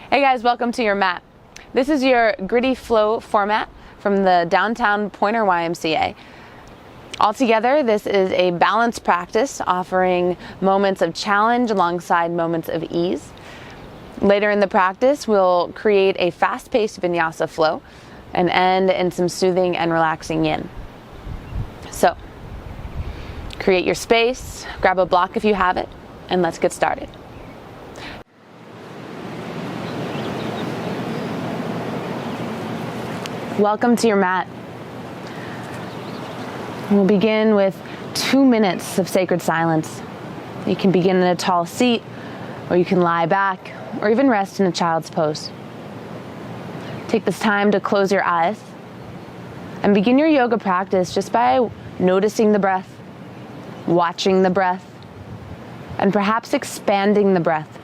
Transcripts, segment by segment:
Hey guys, welcome to your mat. This is your gritty flow format from the downtown Pointer YMCA. Altogether, this is a balanced practice offering moments of challenge alongside moments of ease. Later in the practice, we'll create a fast-paced Vinyasa flow and end in some soothing and relaxing yin. So, create your space, grab a block if you have it, and let's get started. Welcome to your mat. We'll begin with 2 minutes of sacred silence. You can begin in a tall seat, or you can lie back, or even rest in a child's pose. Take this time to close your eyes and begin your yoga practice just by noticing the breath, watching the breath, and perhaps expanding the breath.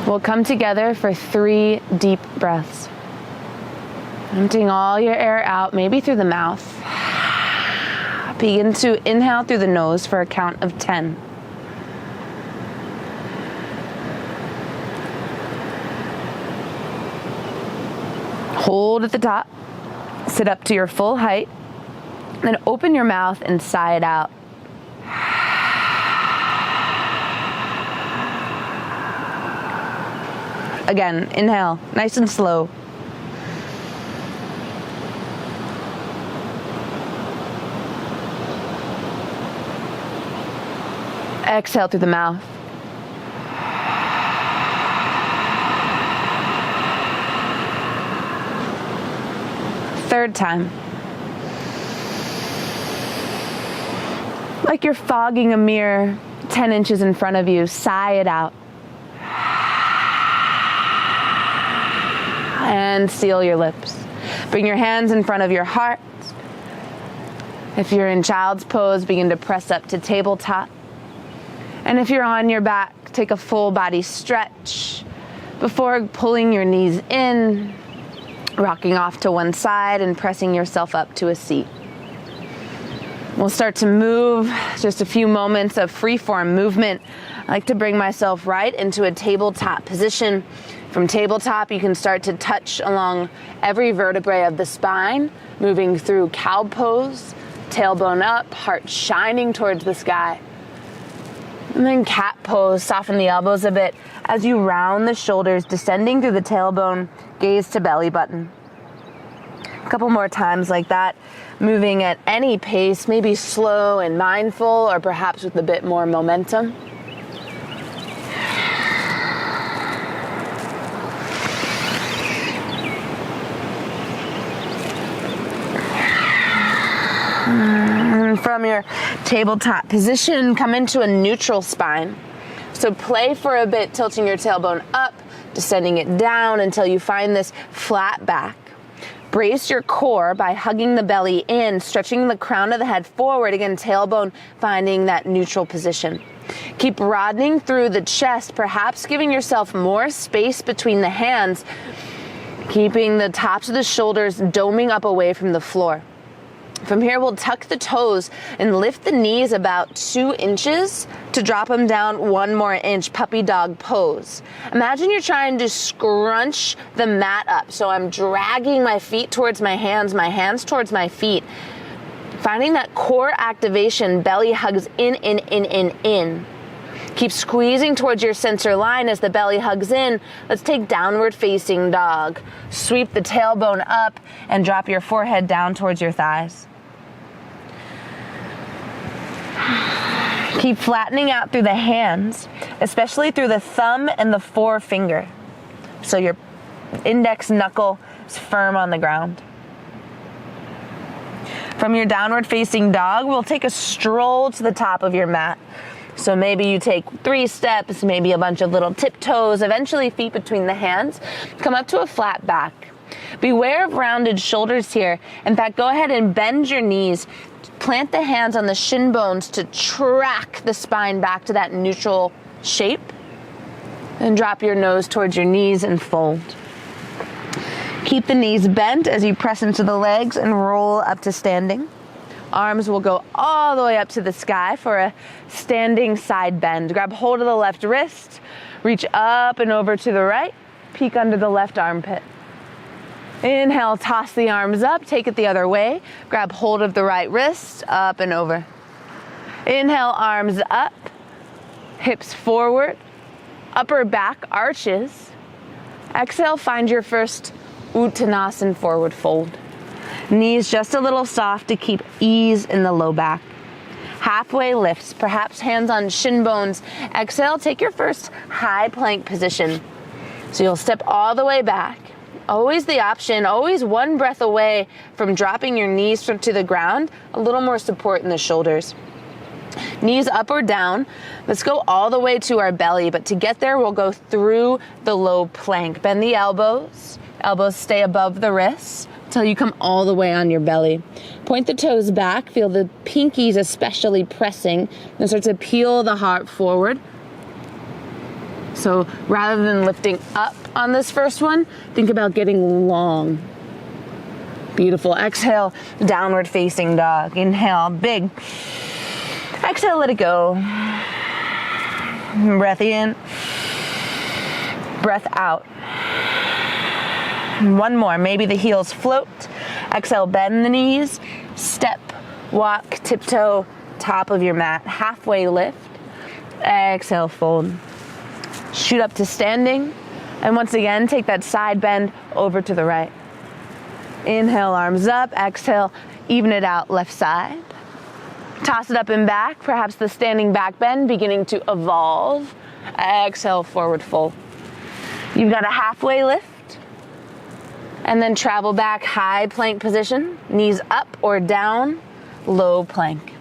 We'll come together for 3 deep breaths. Emptying all your air out, maybe through the mouth. Begin to inhale through the nose for a count of 10. Hold at the top. Sit up to your full height. Then open your mouth and sigh it out. Again, inhale, nice and slow. Exhale through the mouth. Third time. Like you're fogging a mirror 10 inches in front of you, sigh it out. And seal your lips. Bring your hands in front of your heart. If you're in child's pose, begin to press up to tabletop. And if you're on your back, take a full body stretch before pulling your knees in, rocking off to one side and pressing yourself up to a seat. We'll start to move, just a few moments of free-form movement. I like to bring myself right into a tabletop position. From tabletop, you can start to touch along every vertebrae of the spine, moving through cow pose, tailbone up, heart shining towards the sky. And then cat pose, soften the elbows a bit as you round the shoulders, descending through the tailbone, gaze to belly button. A couple more times like that, moving at any pace, maybe slow and mindful, or perhaps with a bit more momentum. And from your tabletop position, come into a neutral spine. So play for a bit, tilting your tailbone up, descending it down until you find this flat back. Brace your core by hugging the belly in, stretching the crown of the head forward. Again, tailbone finding that neutral position. Keep broadening through the chest, perhaps giving yourself more space between the hands, keeping the tops of the shoulders doming up away from the floor. From here, we'll tuck the toes and lift the knees about 2 inches to drop them down 1 more inch, puppy dog pose. Imagine you're trying to scrunch the mat up. So I'm dragging my feet towards my hands towards my feet. Finding that core activation, belly hugs in. Keep squeezing towards your center line as the belly hugs in. Let's take downward facing dog. Sweep the tailbone up and drop your forehead down towards your thighs. Keep flattening out through the hands, especially through the thumb and the forefinger. So your index knuckle is firm on the ground. From your downward facing dog, we'll take a stroll to the top of your mat. So maybe you take 3 steps, maybe a bunch of little tiptoes, eventually feet between the hands. Come up to a flat back. Beware of rounded shoulders here. In fact, go ahead and bend your knees. Plant the hands on the shin bones to track the spine back to that neutral shape. And drop your nose towards your knees and fold. Keep the knees bent as you press into the legs and roll up to standing. Arms will go all the way up to the sky for a standing side bend. Grab hold of the left wrist, reach up and over to the right, peek under the left armpit. Inhale, toss the arms up, take it the other way. Grab hold of the right wrist, up and over. Inhale, arms up, hips forward, upper back arches. Exhale, find your first Uttanasana forward fold. Knees just a little soft to keep ease in the low back. Halfway lifts, perhaps hands on shin bones. Exhale, take your first high plank position. So you'll step all the way back. Always the option, always 1 breath away from dropping your knees to the ground. A little more support in the shoulders. Knees up or down. Let's go all the way to our belly, but to get there, we'll go through the low plank. Bend the elbows. Elbows stay above the wrists until you come all the way on your belly. Point the toes back. Feel the pinkies especially pressing. And start to peel the heart forward. So rather than lifting up on this first one, think about getting long. Beautiful. Exhale, downward facing dog. Inhale, big. Exhale, let it go. Breath in. Breath out. 1 more. Maybe the heels float. Exhale, bend the knees. Step, walk, tiptoe, top of your mat. Halfway lift. Exhale, fold. Shoot up to standing. And once again, take that side bend over to the right. Inhale, arms up. Exhale, even it out, left side. Toss it up and back. Perhaps the standing back bend beginning to evolve. Exhale, forward fold. You've got a halfway lift. And then travel back, high plank position. Knees up or down, low plank.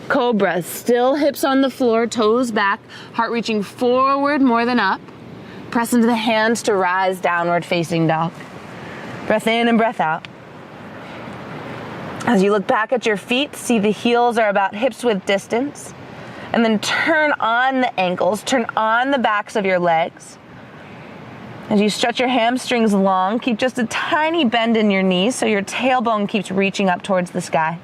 Cobra, still hips on the floor, toes back, heart reaching forward more than up. Press into the hands to rise, downward facing dog. Breath in and breath out. As you look back at your feet, see the heels are about hips width distance. And then turn on the ankles, turn on the backs of your legs. As you stretch your hamstrings long, keep just a tiny bend in your knees so your tailbone keeps reaching up towards the sky.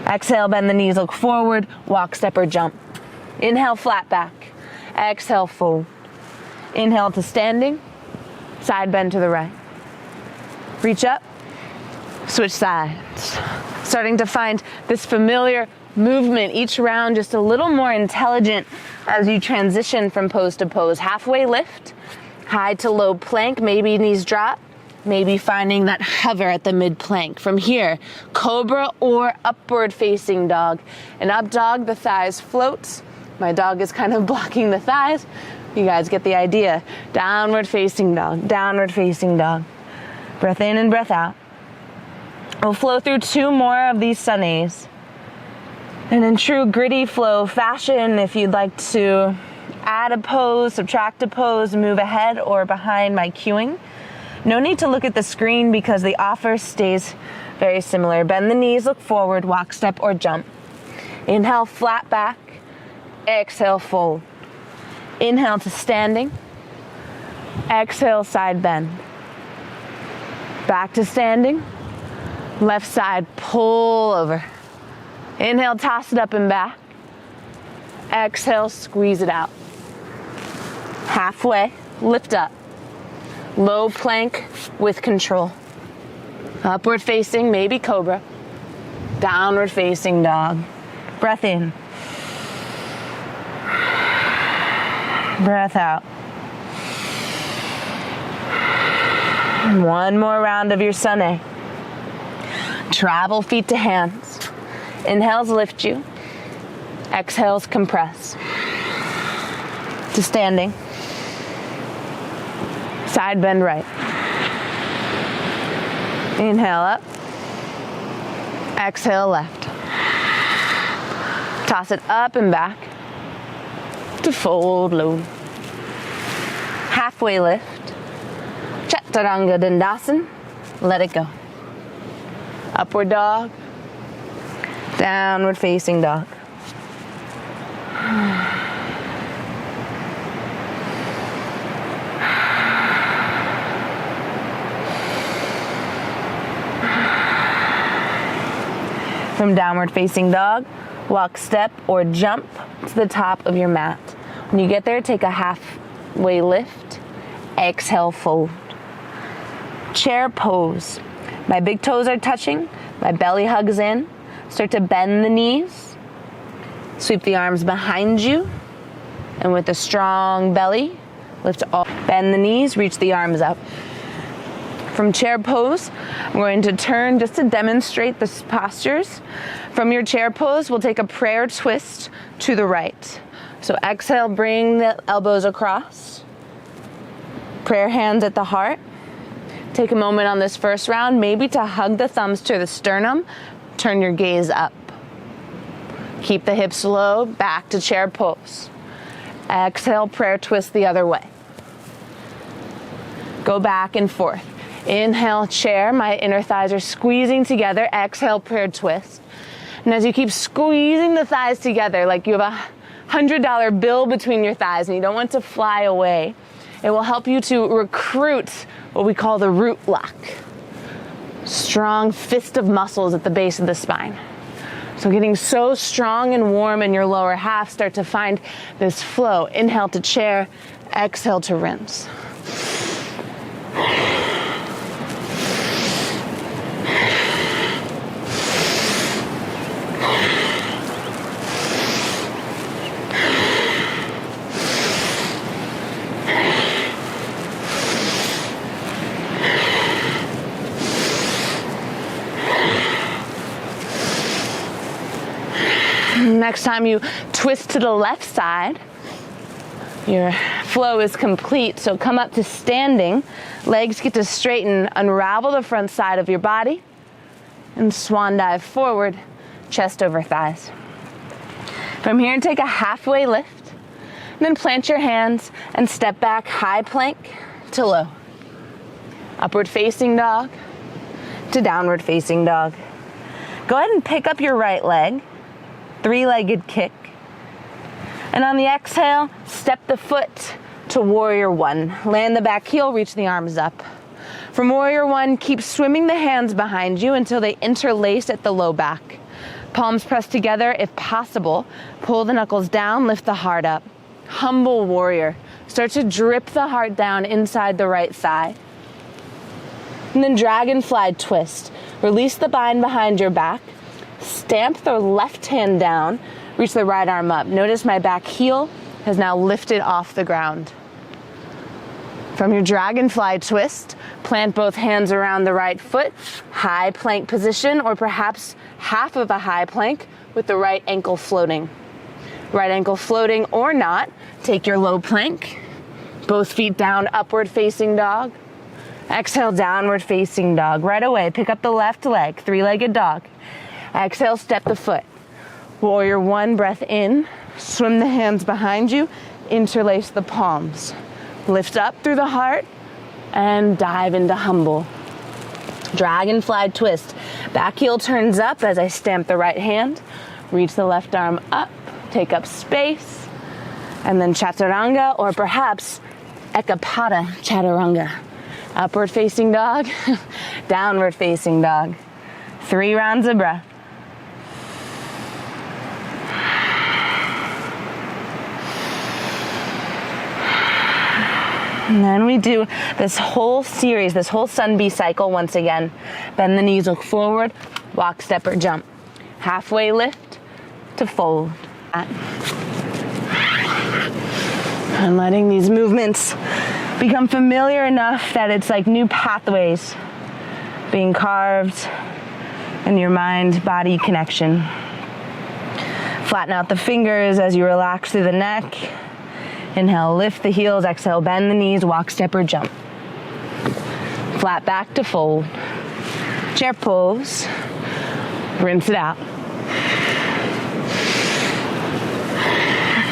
Exhale, bend the knees, look forward, walk, step, or jump. Inhale, flat back. Exhale, fold. Inhale to standing, side bend to the right. Reach up, switch sides. Starting to find this familiar movement each round, just a little more intelligent as you transition from pose to pose. Halfway lift, high to low plank, maybe knees drop, maybe finding that hover at the mid plank. From here, cobra or upward facing dog. In up dog, the thighs float. My dog is kind of blocking the thighs. You guys get the idea. Downward facing dog, downward facing dog. Breath in and breath out. We'll flow through 2 more of these Sun A's. And in true gritty flow fashion, if you'd like to add a pose, subtract a pose, move ahead or behind my cueing, no need to look at the screen because the offer stays very similar. Bend the knees, look forward, walk, step, or jump. Inhale, flat back. Exhale, fold. Inhale to standing. Exhale, side bend. Back to standing. Left side, pull over. Inhale, toss it up and back. Exhale, squeeze it out. Halfway, lift up. Low plank with control. Upward facing, maybe cobra. Downward facing dog. Breath in. Breath out. And 1 more round of your Sun A. Travel feet to hands. Inhales lift you. Exhales compress. To standing. Side bend right. Inhale up. Exhale left. Toss it up and back. To fold low. Halfway lift. Chaturanga Dandasana. Let it go. Upward dog. Downward facing dog. From downward facing dog, walk, step, or jump to the top of your mat. When you get there, take a halfway lift. Exhale, fold. Chair pose. My big toes are touching. My belly hugs in. Start to bend the knees. Sweep the arms behind you. And with a strong belly, lift all. Bend the knees, reach the arms up. From chair pose, I'm going to turn just to demonstrate the postures. From your chair pose, we'll take a prayer twist to the right. So exhale, bring the elbows across. Prayer hands at the heart. Take a moment on this first round, maybe to hug the thumbs to the sternum. Turn your gaze up. Keep the hips low, back to chair pose. Exhale, prayer twist the other way. Go back and forth. Inhale, chair. My inner thighs are squeezing together. Exhale, prayer twist. And as you keep squeezing the thighs together, like you have a $100 bill between your thighs and you don't want to fly away, it will help you to recruit what we call the root lock. Strong fist of muscles at the base of the spine. So getting so strong and warm in your lower half, start to find this flow. Inhale to chair, exhale to rinse. Next time you twist to the left side, your flow is complete. So come up to standing, legs get to straighten, unravel the front side of your body, and swan dive forward, chest over thighs. From here, take a halfway lift, and then plant your hands and step back, high plank to low. Upward facing dog to downward facing dog. Go ahead and pick up your right leg, 3-legged kick. And on the exhale, step the foot to warrior 1. Land the back heel, reach the arms up. From warrior 1, keep swimming the hands behind you until they interlace at the low back. Palms pressed together if possible. Pull the knuckles down, lift the heart up. Humble warrior. Start to drip the heart down inside the right thigh. And then dragonfly twist. Release the bind behind your back. Stamp the left hand down, reach the right arm up. Notice my back heel has now lifted off the ground. From your dragonfly twist, plant both hands around the right foot, high plank position, or perhaps half of a high plank with the right ankle floating. Right ankle floating or not, take your low plank, both feet down, upward facing dog. Exhale, downward facing dog. Right away, pick up the left leg, three-legged dog. Exhale, step the foot. Warrior one, breath in. Swim the hands behind you. Interlace the palms. Lift up through the heart and dive into humble. Dragonfly twist. Back heel turns up as I stamp the right hand. Reach the left arm up. Take up space. And then chaturanga, or perhaps ekapada chaturanga. Upward facing dog, downward facing dog. 3 rounds of breath. And then we do this whole series, this whole Sun B cycle once again. Bend the knees, look forward, walk, step, or jump. Halfway lift to fold. And letting these movements become familiar enough that it's like new pathways being carved in your mind-body connection. Flatten out the fingers as you relax through the neck. Inhale, lift the heels. Exhale, bend the knees, walk, step, or jump. Flat back to fold. Chair pose. Rinse it out.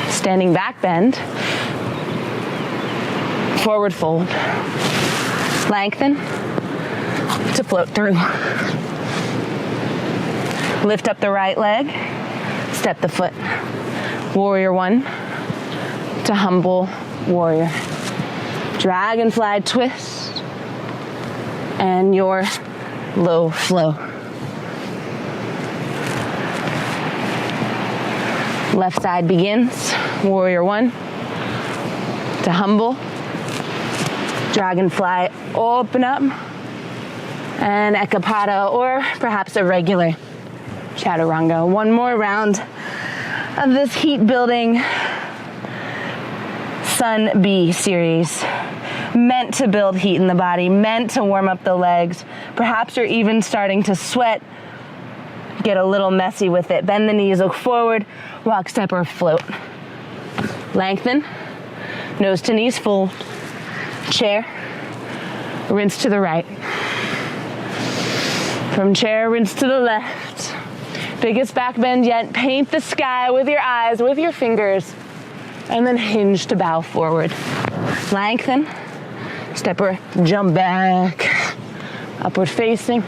Standing back bend. Forward fold. Lengthen to float through. Lift up the right leg. Step the foot. Warrior one to humble warrior. Dragonfly twist and your low flow. Left side begins. Warrior one to humble. Dragonfly, open up. And ekapada, or perhaps a regular chaturanga. One more round of this heat building Sun B series. Meant to build heat in the body, meant to warm up the legs. Perhaps you're even starting to sweat. Get a little messy with it. Bend the knees, look forward, walk, step, or float. Lengthen, nose to knees, fold. Chair, rinse to the right. From chair, rinse to the left. Biggest back bend yet. Paint the sky with your eyes, with your fingers, and then hinge to bow forward. Lengthen, step or jump back. Upward facing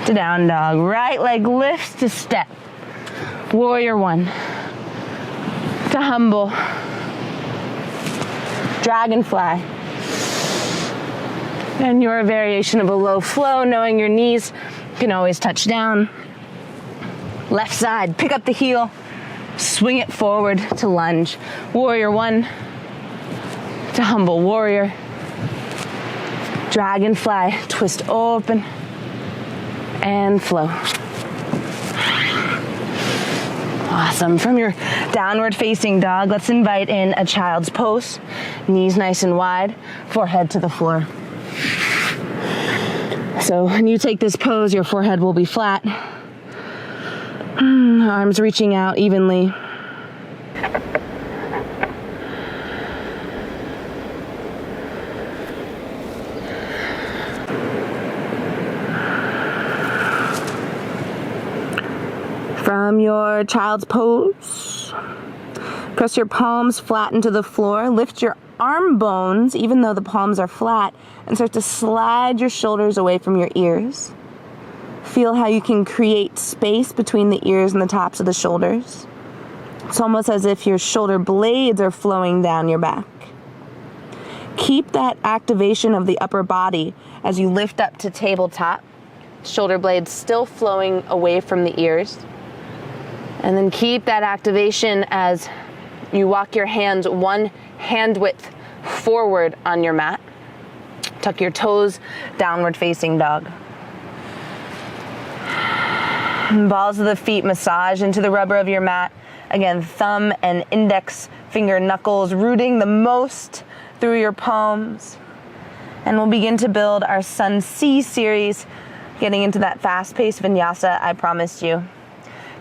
to down dog. Right leg lifts to step. Warrior one to humble. Dragonfly. And your variation of a low flow, knowing your knees can always touch down. Left side, pick up the heel, swing it forward to lunge. Warrior one to humble warrior. Dragonfly, twist open and flow. Awesome. From your downward facing dog, let's invite in a child's pose. Knees nice and wide, forehead to the floor. So when you take this pose, your forehead will be flat. Arms reaching out evenly. From your child's pose, press your palms flat into the floor. Lift your arm bones, even though the palms are flat, and start to slide your shoulders away from your ears. Feel how you can create space between the ears and the tops of the shoulders. It's almost as if your shoulder blades are flowing down your back. Keep that activation of the upper body as you lift up to tabletop. Shoulder blades still flowing away from the ears. And then keep that activation as you walk your hands one hand width forward on your mat. Tuck your toes, downward facing dog. Balls of the feet massage into the rubber of your mat. Again, thumb and index finger knuckles rooting the most through your palms. And we'll begin to build our Sun C series, getting into that fast-paced vinyasa I promised you.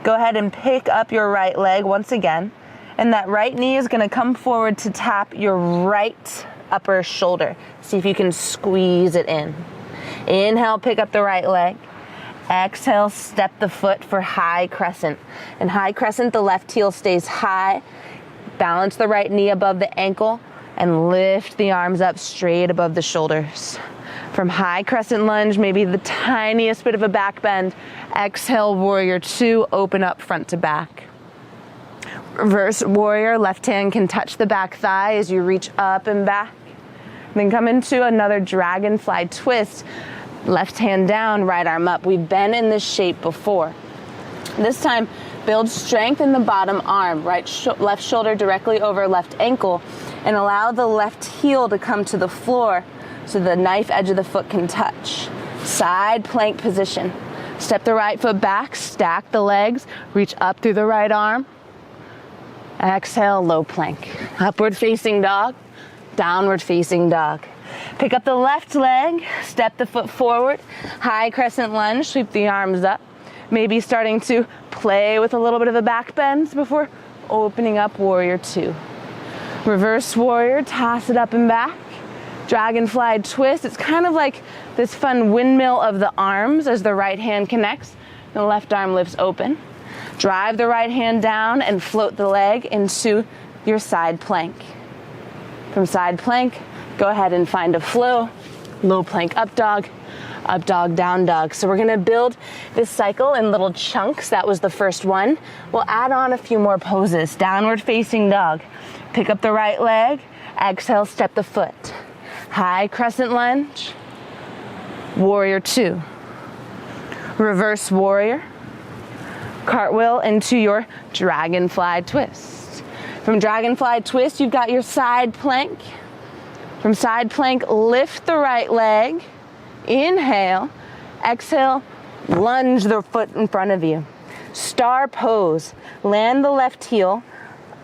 Go ahead and pick up your right leg once again, and that right knee is going to come forward to tap your right upper shoulder. See if you can squeeze it in. Inhale, pick up the right leg. Exhale, step the foot for high crescent. In high crescent, the left heel stays high. Balance the right knee above the ankle and lift the arms up straight above the shoulders. From high crescent lunge, maybe the tiniest bit of a back bend. Exhale, warrior two, open up front to back. Reverse warrior, left hand can touch the back thigh as you reach up and back. Then come into another dragonfly twist. Left hand down, right arm up. We've been in this shape before. This time, build strength in the bottom arm, left shoulder directly over left ankle, and allow the left heel to come to the floor so the knife edge of the foot can touch. Side plank position. Step the right foot back, stack the legs, reach up through the right arm. Exhale, low plank. Upward facing dog, downward facing dog. Pick up the left leg, step the foot forward, high crescent lunge, sweep the arms up. Maybe starting to play with a little bit of a back bend before opening up warrior two. Reverse warrior, toss it up and back. Dragonfly twist, it's kind of like this fun windmill of the arms as the right hand connects, the left arm lifts open. Drive the right hand down and float the leg into your side plank. From side plank, go ahead and find a flow, low plank up dog, down dog. So we're gonna build this cycle in little chunks. That was the first one. We'll add on a few more poses. Downward facing dog. Pick up the right leg, exhale, step the foot. High crescent lunge, warrior two. Reverse warrior, cartwheel into your dragonfly twist. From dragonfly twist, you've got your side plank. From side plank, lift the right leg, inhale, exhale, lunge the foot in front of you. Star pose, land the left heel,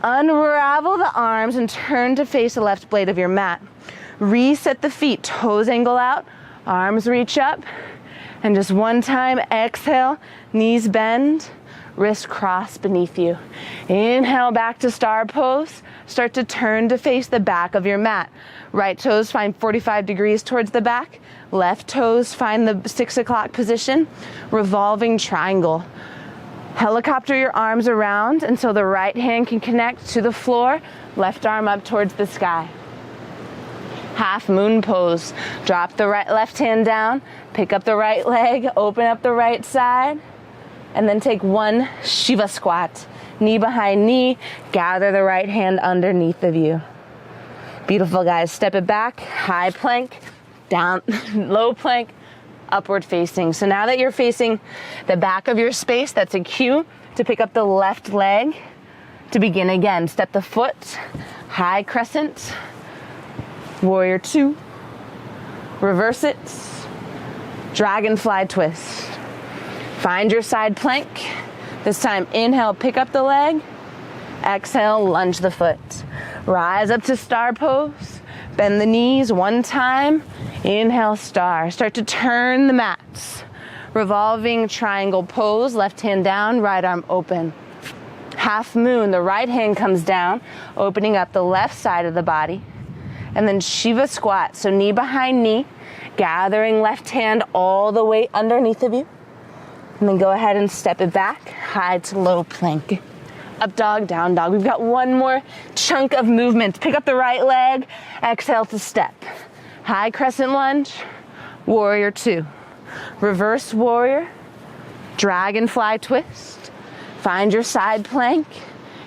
unravel the arms and turn to face the left blade of your mat. Reset the feet, toes angle out, arms reach up, and just one time, exhale, knees bend, wrist cross beneath you. Inhale back to star pose. Start to turn to face the back of your mat. Right toes find 45 degrees towards the back. Left toes find the 6 o'clock position. Revolving triangle. Helicopter your arms around until the right hand can connect to the floor. Left arm up towards the sky. Halfmoon pose. Drop the left hand down. Pick up the right leg. Open up the right side. And then take one Shiva squat. Knee behind knee. Gather the right hand underneath of you. Beautiful, guys. Step it back. High plank. Down. Low plank. Upward facing. So now that you're facing the back of your space, that's a cue to pick up the left leg to begin again. Step the foot. High crescent. Warrior two. Reverse it. Dragonfly twist. Find your side plank. This time, inhale, pick up the leg. Exhale, lunge the foot. Rise up to star pose. Bend the knees one time. Inhale, star. Start to turn the mats. Revolving triangle pose. Left hand down, right arm open. Half moon, the right hand comes down, opening up the left side of the body. And then Shiva squat, so knee behind knee, gathering left hand all the way underneath of you. And then go ahead and step it back, high to low plank. Up dog, down dog. We've got one more chunk of movement. Pick up the right leg, exhale to step. High crescent lunge, warrior two. Reverse warrior, dragonfly twist. Find your side plank.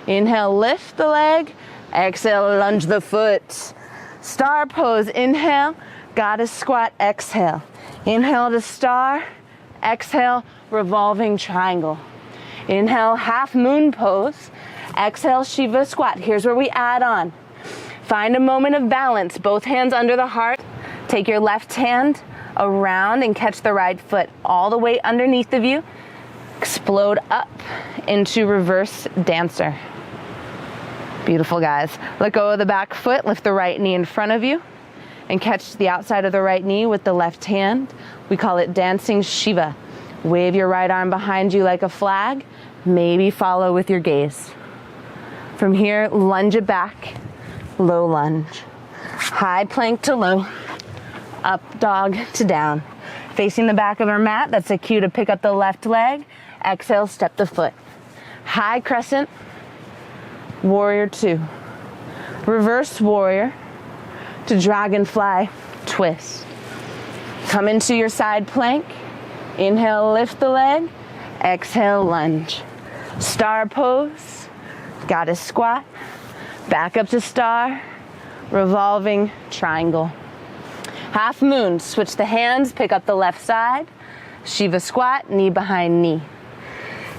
Inhale, lift the leg. Exhale, lunge the foot. Star pose, inhale, goddess squat, exhale. Inhale to star, exhale, revolving triangle. Inhale, half moon pose. Exhale, Shiva squat. Here's where we add on. Find a moment of balance, both hands under the heart. Take your left hand around and catch the right foot all the way underneath of you. Explode up into reverse dancer. Beautiful, guys. Let go of the back foot, lift the right knee in front of you, and catch the outside of the right knee with the left hand. We call it dancing Shiva. Wave your right arm behind you like a flag. Maybe follow with your gaze. From here, lunge it back, low lunge. High plank to low. Up dog to down. Facing the back of our mat, that's a cue to pick up the left leg. Exhale, step the foot. High crescent, warrior two. Reverse warrior to dragonfly twist. Come into your side plank. Inhale, lift the leg. Exhale, lunge. Star pose, goddess squat. Back up to star, revolving triangle. Half moon, switch the hands, pick up the left side. Shiva squat, knee behind knee.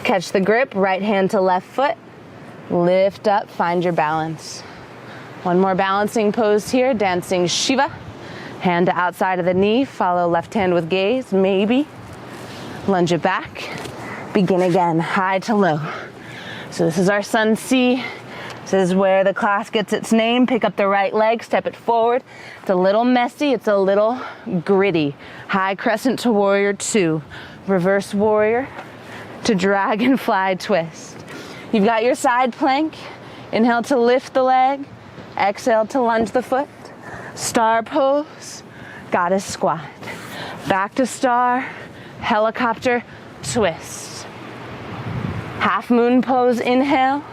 Catch the grip, right hand to left foot. Lift up, find your balance. One more balancing pose here, dancing Shiva. Hand to outside of the knee, follow left hand with gaze, maybe. Lunge it back. Begin again, high to low. So this is our sun C. This is where the class gets its name. Pick up the right leg, step it forward. It's a little messy, it's a little gritty. High crescent to warrior two. Reverse warrior to dragonfly twist. You've got your side plank. Inhale to lift the leg. Exhale to lunge the foot. Star pose, goddess squat. Back to star, helicopter twist. Half moon pose, inhale.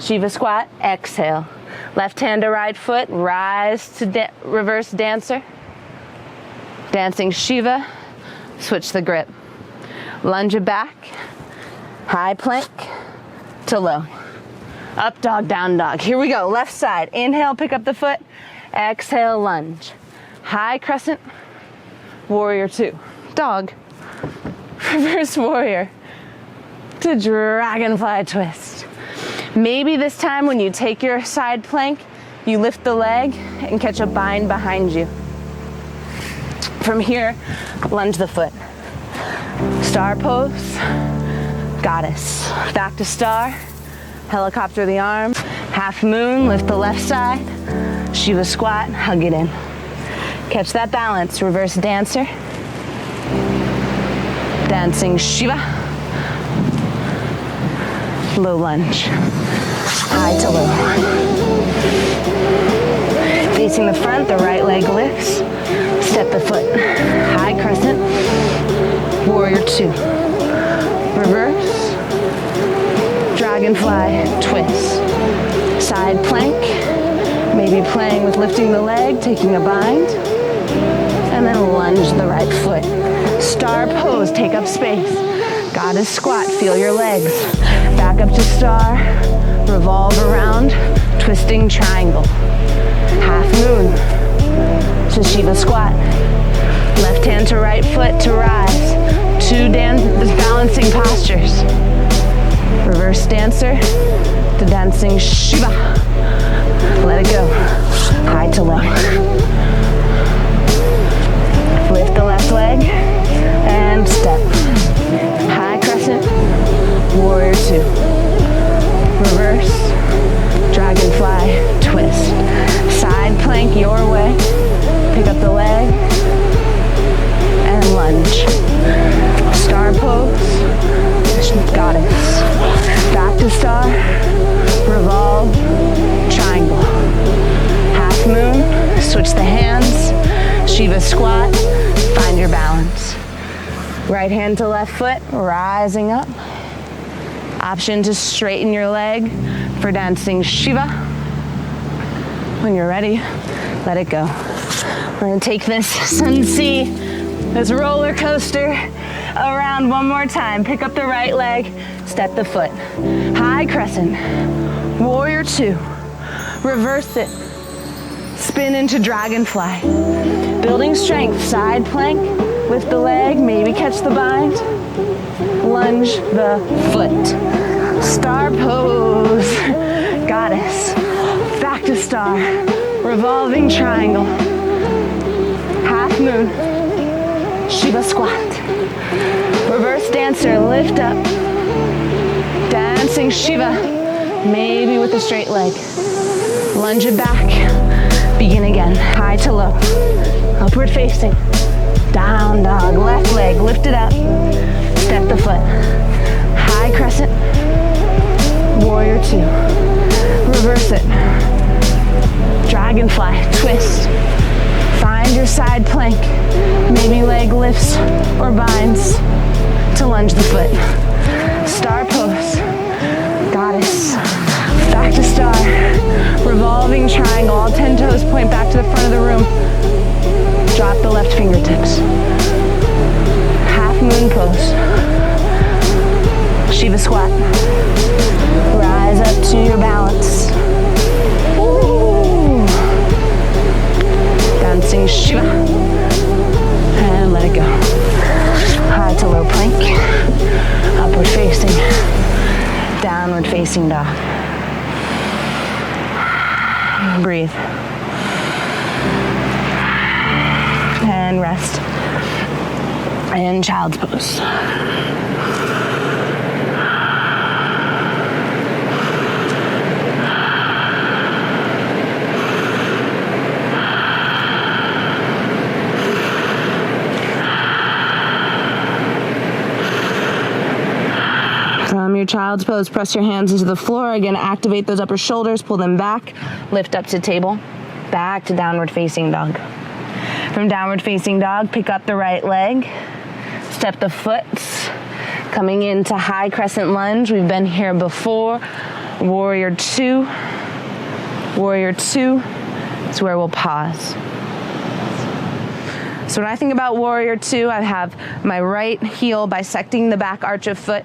Shiva squat, exhale. Left hand to right foot, rise to reverse dancer. Dancing Shiva, switch the grip. Lunge it back, high plank to low. Up dog, down dog. Here we go, left side. Inhale, pick up the foot. Exhale, lunge. High crescent, warrior two. Dog, reverse warrior to dragonfly twist. Maybe this time when you take your side plank, you lift the leg and catch a bind behind you. From here, lunge the foot. Star pose, goddess. Back to star, helicopter the arms. Half moon, lift the left side. Shiva squat, hug it in. Catch that balance, reverse dancer. Dancing Shiva. Low lunge, high to low. Facing the front, the right leg lifts. Step the foot, high crescent, warrior two. Reverse, dragonfly twist. Side plank, maybe playing with lifting the leg, taking a bind. And then lunge the right foot. Star pose, take up space. Goddess squat, feel your legs. Back up to star, revolve around, twisting triangle. Half moon to Shiva squat. Left hand to right foot to rise. Two balancing postures. Reverse dancer to dancing Shiva. Let it go, high to low. Lift the left leg and step. High crescent, warrior two. Reverse, dragonfly twist. Side plank your way. Pick up the leg and lunge. Star pose, goddess. Back to star, revolve, triangle. Half moon, switch the hands. Shiva squat, find your balance. Right hand to left foot, rising up. Option to straighten your leg for dancing Shiva. When you're ready, let it go. We're gonna take this sun C, this roller coaster around one more time. Pick up the right leg, step the foot. High crescent, warrior two. Reverse it, spin into dragonfly. Building strength, side plank, lift the leg, maybe catch the bind. Lunge the foot. Star pose, goddess. Back to star, revolving triangle. Half moon, Shiva squat. Reverse dancer, lift up. Dancing Shiva, maybe with a straight leg. Lunge it back, begin again, high to low. Upward facing, down dog, left leg, lift it up. Step the foot, high crescent, warrior two. Reverse it, Dragonfly Twist. Find your side plank. Maybe leg lifts or binds to lunge the foot. Star pose. Goddess. Back to star. Revolving triangle. All 10 toes point back to the front of the room. Drop the left fingertips. Halfmoon pose. Shiva squat. Rise up to your balance. Ooh. Dancing Shiva. And let it go. High to low plank. Upward facing. Downward facing dog. Breathe. And rest. And child's pose. From your child's pose, press your hands into the floor. Again, activate those upper shoulders, pull them back, lift up to table, back to downward facing dog. From downward facing dog, pick up the right leg, step the foot, coming into high crescent lunge. We've been here before. Warrior two. Warrior two is where we'll pause. So when I think about warrior two, I have my right heel bisecting the back arch of foot.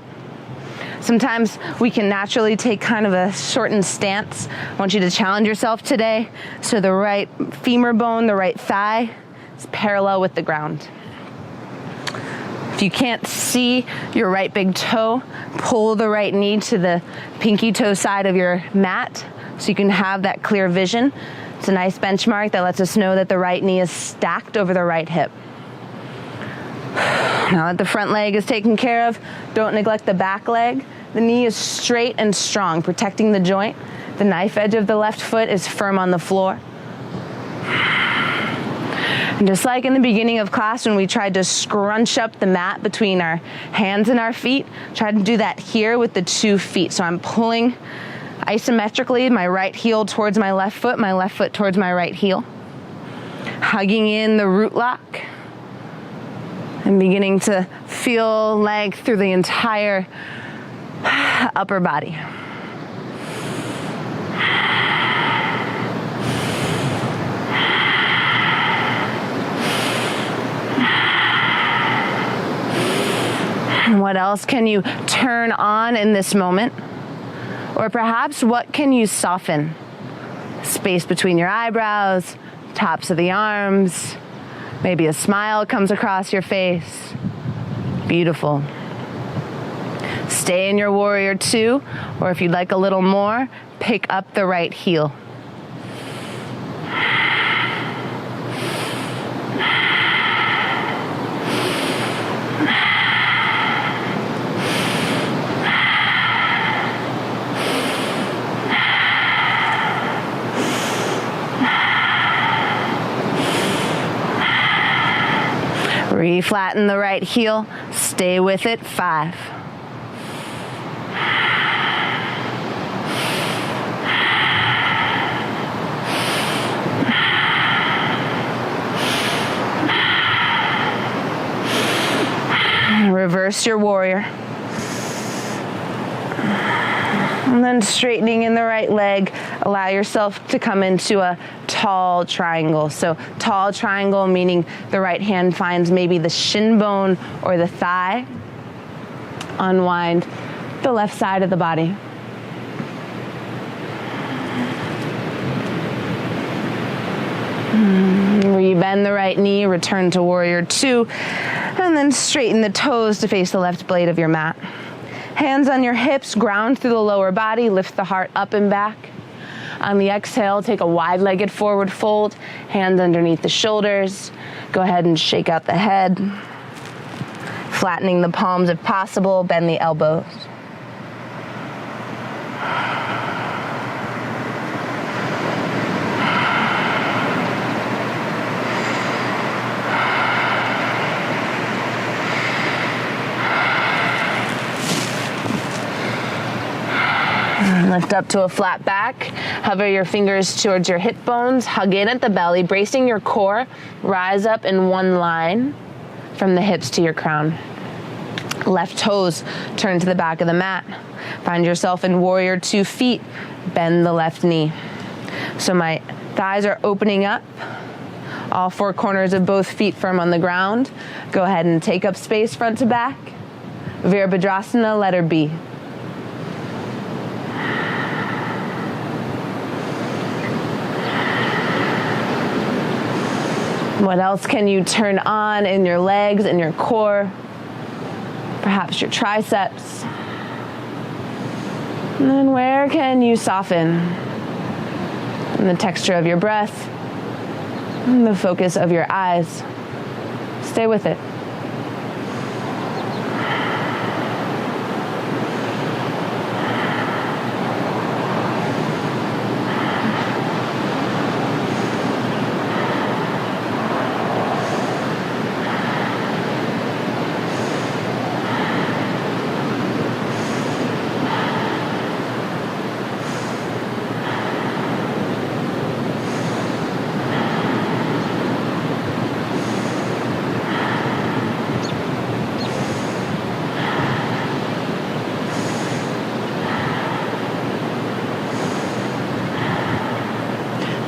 Sometimes we can naturally take kind of a shortened stance. I want you to challenge yourself today. So the right femur bone, the right thigh is parallel with the ground. If you can't see your right big toe, pull the right knee to the pinky toe side of your mat so you can have that clear vision. It's a nice benchmark that lets us know that the right knee is stacked over the right hip. Now that the front leg is taken care of, don't neglect the back leg. The knee is straight and strong, protecting the joint. The knife edge of the left foot is firm on the floor. And just like in the beginning of class when we tried to scrunch up the mat between our hands and our feet, try to do that here with the 2 feet. So I'm pulling isometrically my right heel towards my left foot towards my right heel. Hugging in the root lock. And beginning to feel length through the entire upper body. And what else can you turn on in this moment? Or perhaps what can you soften? Space between your eyebrows, tops of the arms, maybe a smile comes across your face. Beautiful. Stay in your warrior two, or if you'd like a little more, pick up the right heel. Reflatten the right heel, stay with it, 5. Reverse your warrior. And then straightening in the right leg, allow yourself to come into a tall triangle. So tall triangle meaning the right hand finds maybe the shin bone or the thigh. Unwind the left side of the body. Rebend the right knee, return to warrior two, and then straighten the toes to face the left blade of your mat. Hands on your hips, ground through the lower body, lift the heart up and back. On the exhale, take a wide-legged forward fold, hands underneath the shoulders. Go ahead and shake out the head. Flattening the palms if possible, bend the elbows. Lift up to a flat back. Hover your fingers towards your hip bones. Hug in at the belly, bracing your core. Rise up in one line from the hips to your crown. Left toes turn to the back of the mat. Find yourself in warrior 2 feet. Bend the left knee. So my thighs are opening up. All 4 corners of both feet firm on the ground. Go ahead and take up space front to back. Virabhadrasana, letter B. What else can you turn on in your legs and your core? Perhaps your triceps. And then where can you soften? And the texture of your breath, and the focus of your eyes. Stay with it.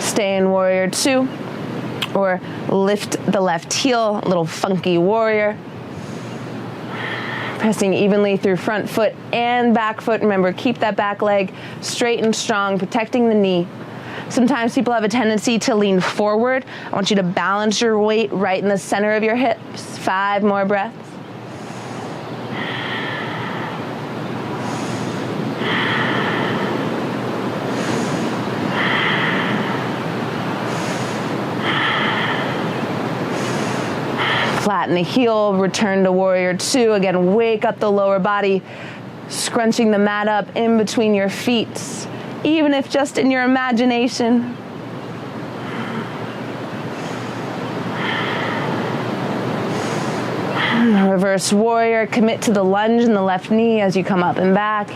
Stay in warrior 2, or lift the left heel, a little funky warrior. Pressing evenly through front foot and back foot. Remember, keep that back leg straight and strong, protecting the knee. Sometimes people have a tendency to lean forward. I want you to balance your weight right in the center of your hips. 5 more breaths. Flatten the heel, return to warrior 2. Again, wake up the lower body, scrunching the mat up in between your feet, even if just in your imagination. Reverse warrior, commit to the lunge in the left knee as you come up and back.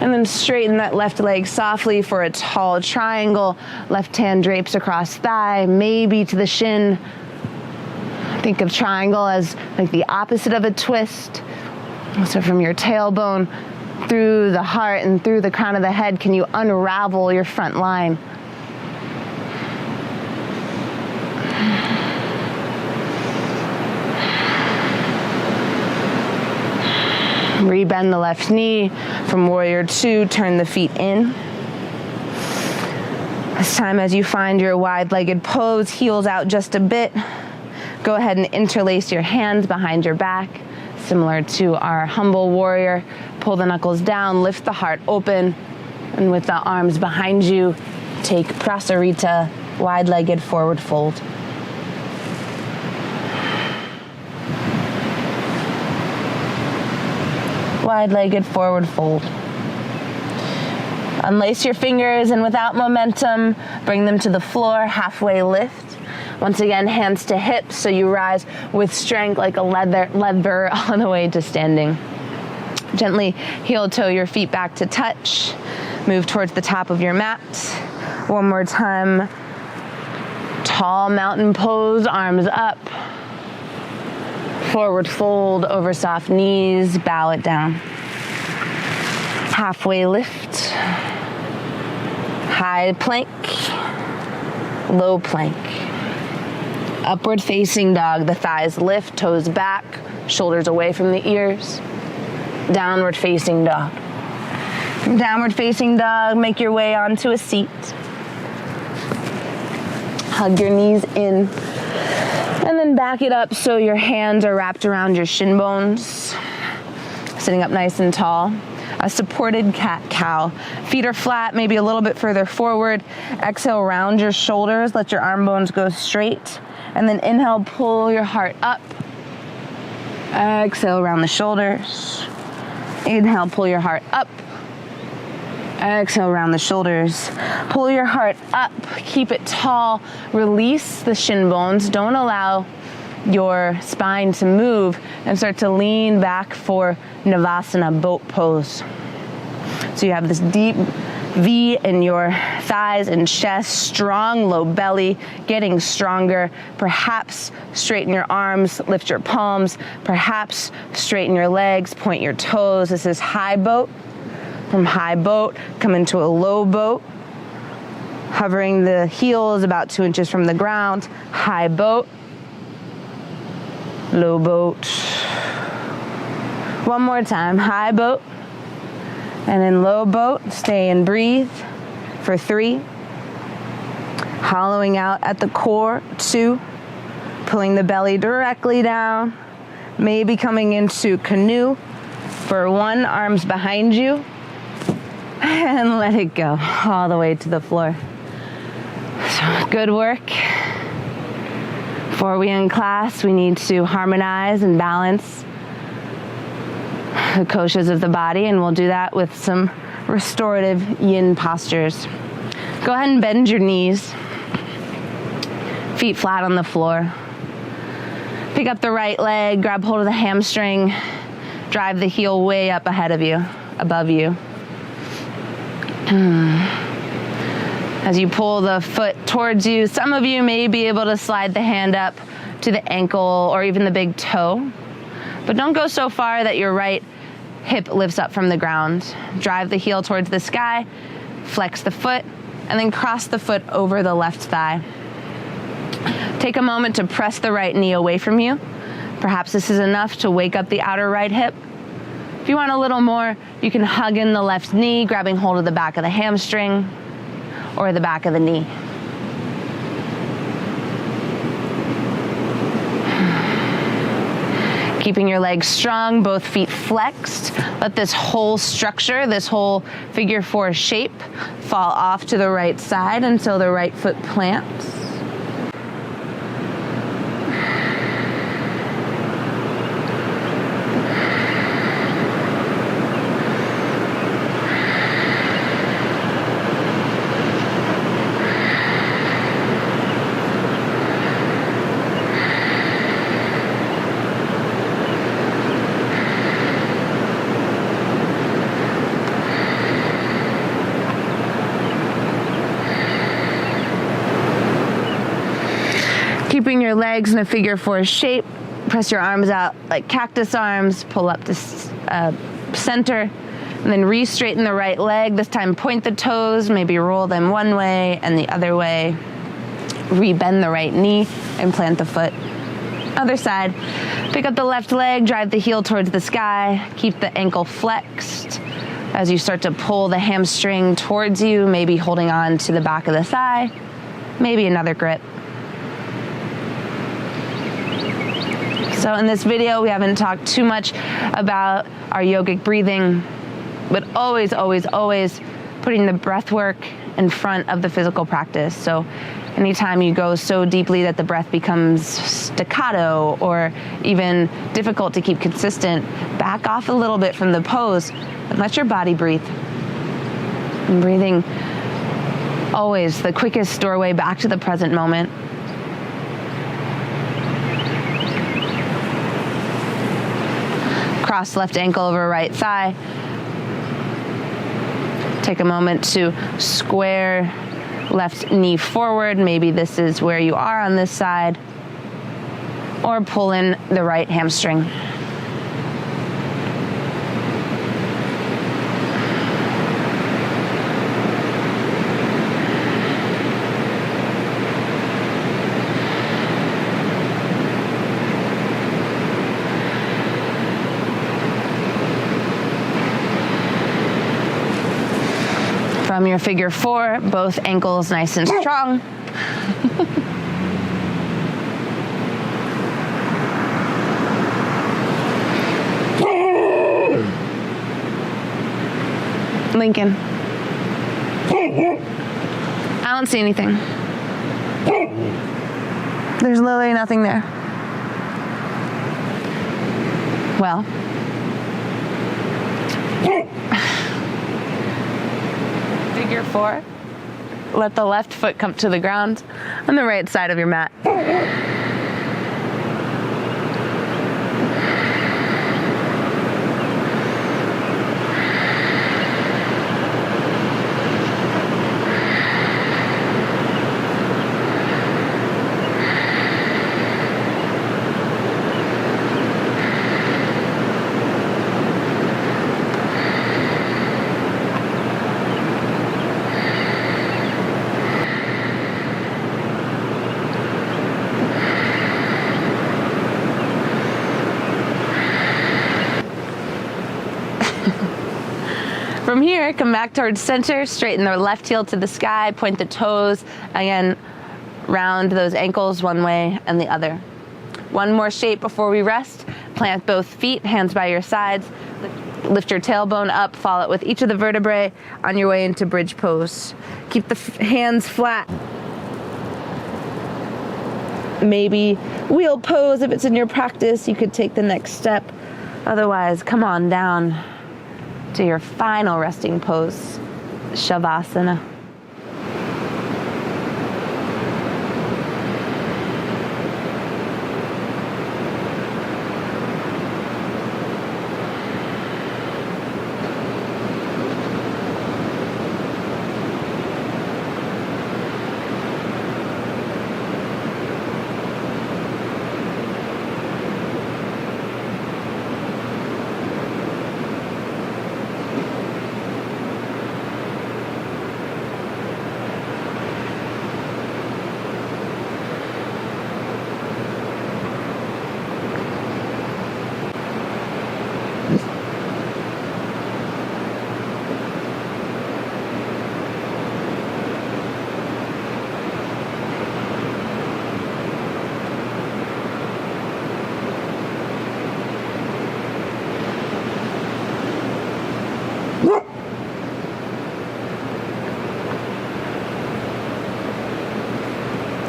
And then straighten that left leg softly for a tall triangle. Left hand drapes across thigh, maybe to the shin. Think of triangle as like the opposite of a twist. So from your tailbone through the heart and through the crown of the head, can you unravel your front line? Rebend the left knee. From warrior 2, turn the feet in. This time as you find your wide-legged pose, heels out just a bit. Go ahead and interlace your hands behind your back, similar to our humble warrior. Pull the knuckles down, lift the heart open, and with the arms behind you, take Prasarita, wide-legged forward fold. Wide-legged forward fold. Unlace your fingers, and without momentum, bring them to the floor, halfway lift. Once again, hands to hips, so you rise with strength like a leather on the way to standing. Gently heel toe your feet back to touch. Move towards the top of your mat. One more time. Tall mountain pose, arms up. Forward fold over soft knees, bow it down. Halfway lift. High plank. Low plank. Upward facing dog, the thighs lift, toes back, shoulders away from the ears. Downward facing dog. From downward facing dog, make your way onto a seat. Hug your knees in. And then back it up so your hands are wrapped around your shin bones. Sitting up nice and tall. A supported cat-cow. Feet are flat, maybe a little bit further forward. Exhale, round your shoulders. Let your arm bones go straight. And then inhale, pull your heart up. Exhale, round the shoulders. Inhale, pull your heart up. Exhale, round the shoulders. Pull your heart up. Keep it tall. Release the shin bones. Don't allow your spine to move, and start to lean back for Navasana, boat pose. So you have this deep V in your thighs and chest, strong low belly, getting stronger. Perhaps straighten your arms, lift your palms. Perhaps straighten your legs, point your toes. This is high boat. From high boat, come into a low boat. Hovering the heels about 2 inches from the ground. High boat. Low boat. One more time, high boat. And in low boat, stay and breathe for 3. Hollowing out at the core, 2. Pulling the belly directly down. Maybe coming into canoe for 1, arms behind you. And let it go all the way to the floor. So good work. Before we end class, we need to harmonize and balance the koshas of the body, and we'll do that with some restorative yin postures. Go ahead and bend your knees. Feet flat on the floor. Pick up the right leg, grab hold of the hamstring, drive the heel way up ahead of you, above you. As you pull the foot towards you, some of you may be able to slide the hand up to the ankle or even the big toe, but don't go so far that your right hip lifts up from the ground. Drive the heel towards the sky, flex the foot, and then cross the foot over the left thigh. Take a moment to press the right knee away from you. Perhaps this is enough to wake up the outer right hip. If you want a little more, you can hug in the left knee, grabbing hold of the back of the hamstring or the back of the knee. Keeping your legs strong, both feet flexed. Let this whole structure, this whole figure 4 shape fall off to the right side until the right foot plants. Keeping your legs in a figure 4 shape, press your arms out like cactus arms, pull up to center, and then re-straighten the right leg. This time point the toes, maybe roll them one way and the other way. Re-bend the right knee and plant the foot. Other side, pick up the left leg, drive the heel towards the sky, keep the ankle flexed. As you start to pull the hamstring towards you, maybe holding on to the back of the thigh, maybe another grip. So in this video, we haven't talked too much about our yogic breathing, but always, always, always putting the breath work in front of the physical practice. So anytime you go so deeply that the breath becomes staccato or even difficult to keep consistent, back off a little bit from the pose and let your body breathe. And breathing, always the quickest doorway back to the present moment. Cross left ankle over right thigh. Take a moment to square left knee forward. Maybe this is where you are on this side. Or pull in the right hamstring. From your figure 4, both ankles nice and strong. Lincoln. I don't see anything. There's literally nothing there. Well. Figure 4. Let the left foot come to the ground on the right side of your mat. From here, come back towards center, straighten the left heel to the sky, point the toes, again, round those ankles one way and the other. One more shape before we rest. Plant both feet, hands by your sides. Lift your tailbone up, follow it with each of the vertebrae on your way into bridge pose. Keep the hands flat. Maybe wheel pose if it's in your practice, you could take the next step. Otherwise, come on down to your final resting pose, Shavasana.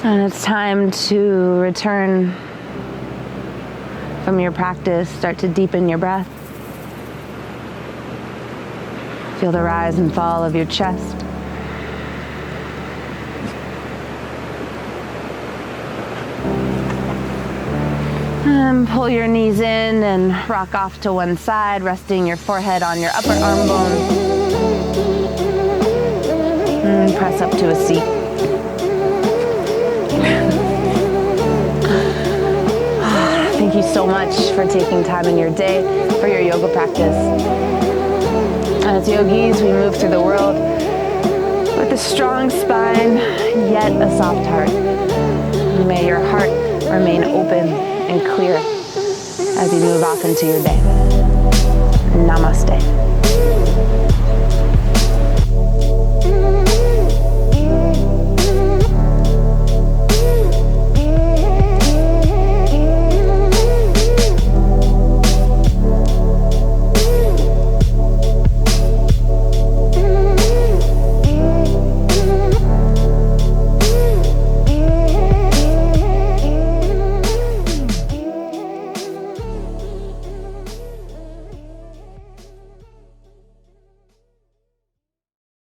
And it's time to return from your practice. Start to deepen your breath. Feel the rise and fall of your chest. And pull your knees in and rock off to one side, resting your forehead on your upper arm bone. And press up to a seat. Thank you so much for taking time in your day for your yoga practice. As yogis, we move through the world with a strong spine, yet a soft heart. May your heart remain open and clear as you move off into your day.